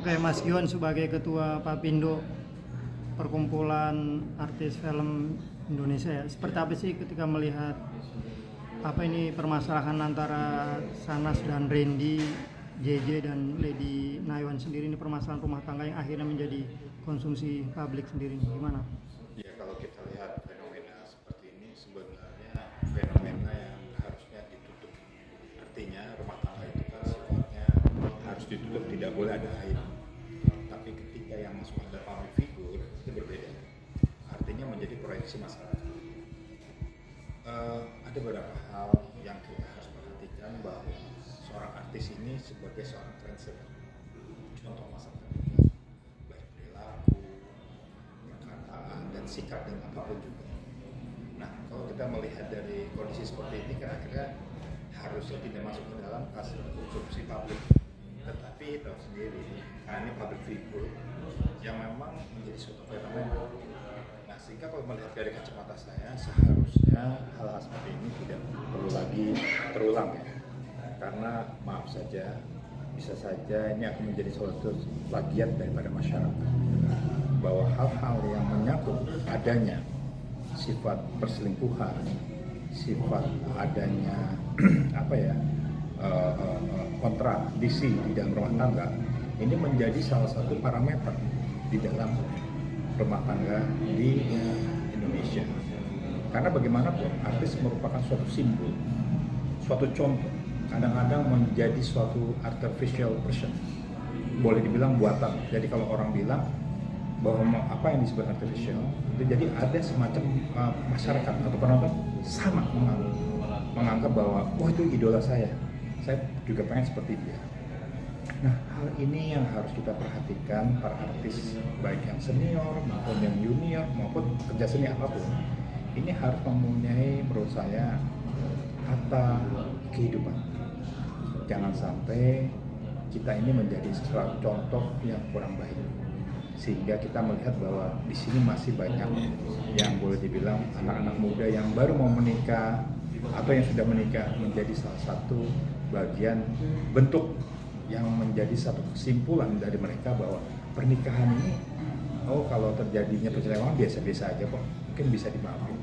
Oke, Mas Gion sebagai Ketua Papindo Perkumpulan Artis Film Indonesia ya, seperti apa sih ketika melihat apa ini permasalahan antara Sanas dan Randy, JJ dan Lady Naiwan sendiri, ini permasalahan rumah tangga yang akhirnya menjadi konsumsi publik sendiri, gimana? Ya, kalau kita lihat fenomena seperti ini sebenarnya fenomena yang harusnya ditutup. Artinya rumah tangga itu kan sifatnya harus ditutup, tidak boleh ada aib. Tapi ketika yang masuk ada public figure itu berbeda. Artinya menjadi proyeksi masyarakat. Ada beberapa hal yang kita harus perhatikan bahwa seorang artis ini sebagai seorang trendsetter, contoh masyarakat, baik perilaku, perkataan, dan sikap dan apapun juga. Nah, kalau kita melihat dari kondisi seperti ini kan akhirnya harusnya tidak masuk ke dalam kasus konsumsi publik. Tetapi tahu sendiri, ini public figure yang memang menjadi suatu fenomena. Nah, sehingga kalau melihat dari kacamata saya, seharusnya hal-hal seperti ini tidak perlu lagi terulang ya. Karena maaf saja, bisa saja ini akan menjadi suatu plagiat daripada masyarakat. Bahwa hal-hal yang menyangkut adanya sifat perselingkuhan, sifat adanya kontradiksi di dalam rumah tangga, ini menjadi salah satu parameter di dalam rumah tangga di Indonesia. Karena bagaimanapun artis merupakan suatu simbol, suatu contoh, kadang-kadang menjadi suatu artificial person, boleh dibilang buatan. Jadi kalau orang bilang bahwa apa yang disebut artificial itu jadi ada semacam masyarakat atau penonton sama menganggap bahwa itu idola saya juga pengen seperti dia. Nah, hal ini yang harus kita perhatikan para artis, baik yang senior maupun yang junior maupun kerja seni apapun, ini harus mempunyai menurut saya kata kehidupan. Jangan sampai kita ini menjadi sesuatu contoh yang kurang baik, sehingga kita melihat bahwa di sini masih banyak yang boleh dibilang anak-anak muda yang baru mau menikah atau yang sudah menikah menjadi salah satu bagian bentuk yang menjadi satu kesimpulan dari mereka bahwa pernikahan ini kalau terjadinya perselingkuhan biasa-biasa aja kok, mungkin bisa dimaafin.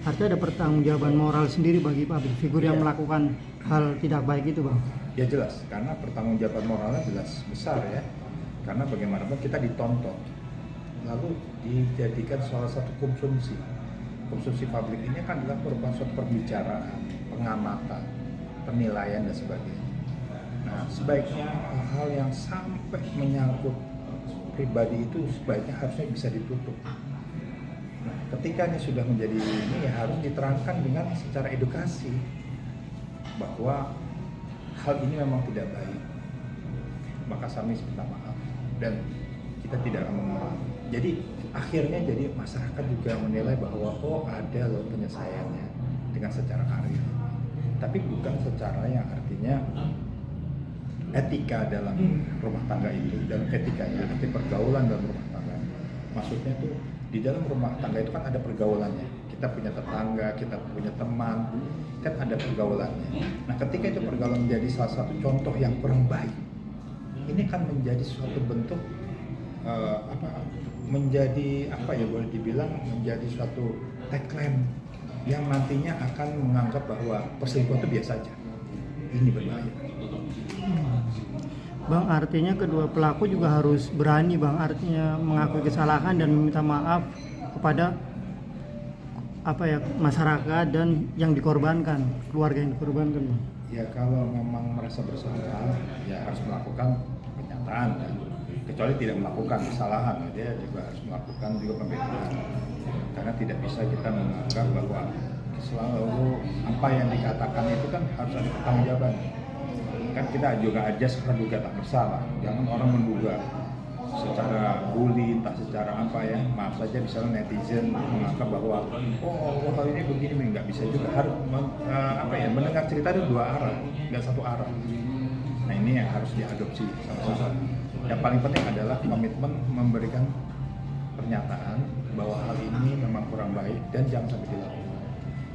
Artinya ada pertanggungjawaban moral sendiri bagi public figure yang melakukan hal tidak baik itu, Bang? Ya jelas, karena pertanggungjawaban moralnya jelas besar ya. Karena bagaimanapun kita ditonton, lalu dijadikan salah satu konsumsi publik ini kan adalah merupakan suatu perbicaraan, pengamatan, penilaian dan sebagainya. Nah, sebaiknya hal yang sampai menyangkut pribadi itu sebaiknya harusnya bisa ditutup. Nah, ketika ini sudah menjadi ini ya harus diterangkan dengan secara edukasi bahwa hal ini memang tidak baik. Maka kami minta maaf dan kita tidak akan mengulang. Jadi akhirnya jadi masyarakat juga menilai bahwa ada loh penyelesaiannya dengan secara arif, tapi bukan secara yang artinya etika dalam rumah tangga itu, dan etikanya arti pergaulan dalam rumah tangga. Maksudnya tuh di dalam rumah tangga itu kan ada pergaulannya. Kita punya tetangga, kita punya teman, kan ada pergaulannya. Nah, ketika itu pergaulan menjadi salah satu contoh yang kurang baik, ini kan menjadi suatu bentuk boleh dibilang menjadi suatu tagline yang nantinya akan menganggap bahwa perselingkuhan itu biasa aja. Ini berbahaya. Bang, artinya kedua pelaku juga harus berani, Bang, artinya mengakui kesalahan dan meminta maaf kepada masyarakat dan yang dikorbankan, keluarga yang dikorbankan, Bang. Ya kalau memang merasa bersalah ya harus melakukan pernyataan, dan kecuali tidak melakukan kesalahan dia juga harus melakukan juga pembelaan, karena tidak bisa kita menganggap bahwa selalu apa yang dikatakan itu kan harus ada pertanggungjawaban. Kan kita juga aja praduga tak bersalah, jangan orang menduga secara bully, entah secara apa ya, maaf saja misalnya netizen menganggap bahwa hal ini begini, nggak bisa juga, harus mendengar cerita itu dua arah, nggak satu arah. Nah, ini yang harus diadopsi sama-sama. Yang paling penting adalah komitmen memberikan pernyataan bahwa hal ini memang kurang baik dan jangan sampai dilakukan,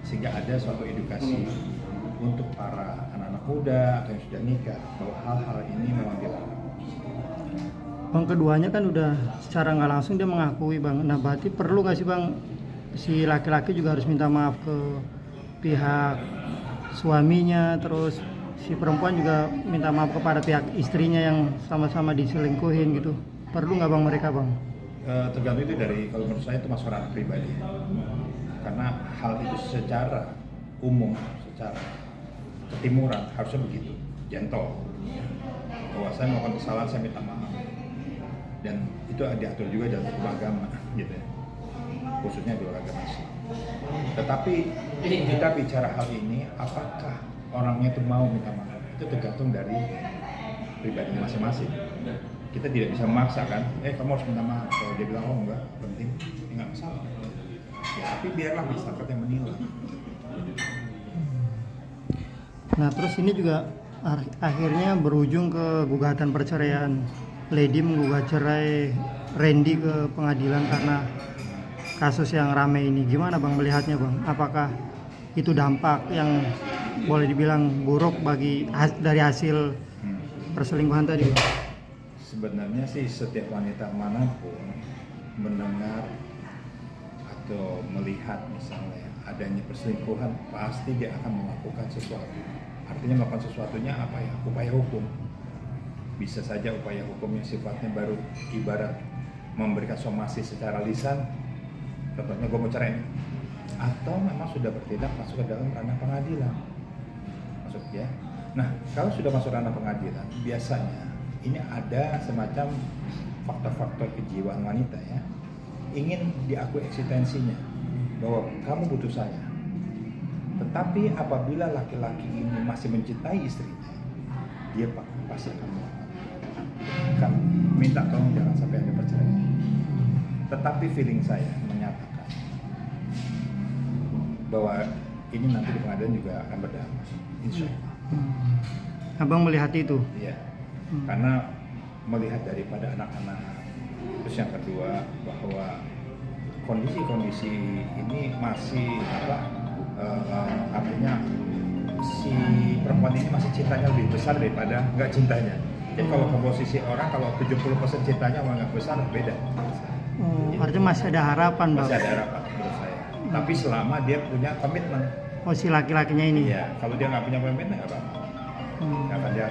sehingga ada suatu edukasi untuk para anak-anak muda atau yang sudah nikah bahwa hal-hal ini memang dilarang. Bang, keduanya kan udah secara nggak langsung dia mengakui bang. Nah berarti perlu nggak sih bang si laki-laki juga harus minta maaf ke pihak suaminya, terus si perempuan juga minta maaf kepada pihak istrinya yang sama-sama diselingkuhin gitu. Perlu nggak bang mereka bang? Tergantung itu dari, kalau menurut saya itu masalah ranah pribadi. Karena hal itu secara umum, secara ketimuran harusnya begitu, gentle. Bahwa saya melakukan kesalahan, saya minta maaf. Dan itu diatur juga dalam hukum agama, gitu ya. Khususnya di agama Islam. Tetapi kita bicara hal ini, apakah orangnya itu mau minta maaf? Itu tergantung dari pribadi masing-masing. Kita tidak bisa memaksa kan, kamu harus minta maaf. Kalau dia bilang, oh enggak, penting, ya enggak masalah. Ya, tapi biarlah masyarakat yang menilai. Nah terus ini juga akhirnya berujung ke gugatan perceraian. Lady menggugat cerai Randy ke pengadilan karena kasus yang ramai ini. Gimana bang melihatnya bang? Apakah itu dampak yang boleh dibilang buruk dari hasil perselingkuhan tadi? Sebenarnya sih setiap wanita manapun mendengar atau melihat misalnya adanya perselingkuhan, pasti dia akan melakukan sesuatu. Artinya melakukan sesuatunya apa ya? Upaya hukum. Bisa saja upaya hukumnya sifatnya baru ibarat memberikan somasi secara lisan, contohnya gue mau cerai, atau memang sudah bertindak masuk ke dalam ranah pengadilan. Masuk ya. Nah, kalau sudah masuk ranah pengadilan, biasanya ini ada semacam faktor-faktor kejiwaan wanita ya, ingin diakui eksistensinya bahwa kamu butuh saya. Tetapi apabila laki-laki ini masih mencintai istrinya, dia pasti akan kan minta tolong jangan sampai ada perceraian. Tetapi feeling saya menyatakan bahwa ini nanti di pengadilan juga akan berdampak, insya Allah. Abang melihat itu? Iya, karena melihat daripada anak-anak. Terus yang kedua bahwa kondisi-kondisi ini masih artinya si perempuan ini masih cintanya lebih besar daripada nggak cintanya. Jadi kalau komposisi orang, kalau 70% cintanya sama nggak besar, beda. Artinya masih ada harapan bang? Masih ada harapan menurut saya. Tapi selama dia punya komitmen. Oh si laki-lakinya ini? Iya, kalau dia nggak punya komitmen nggak apa-apa. Nggak akan dia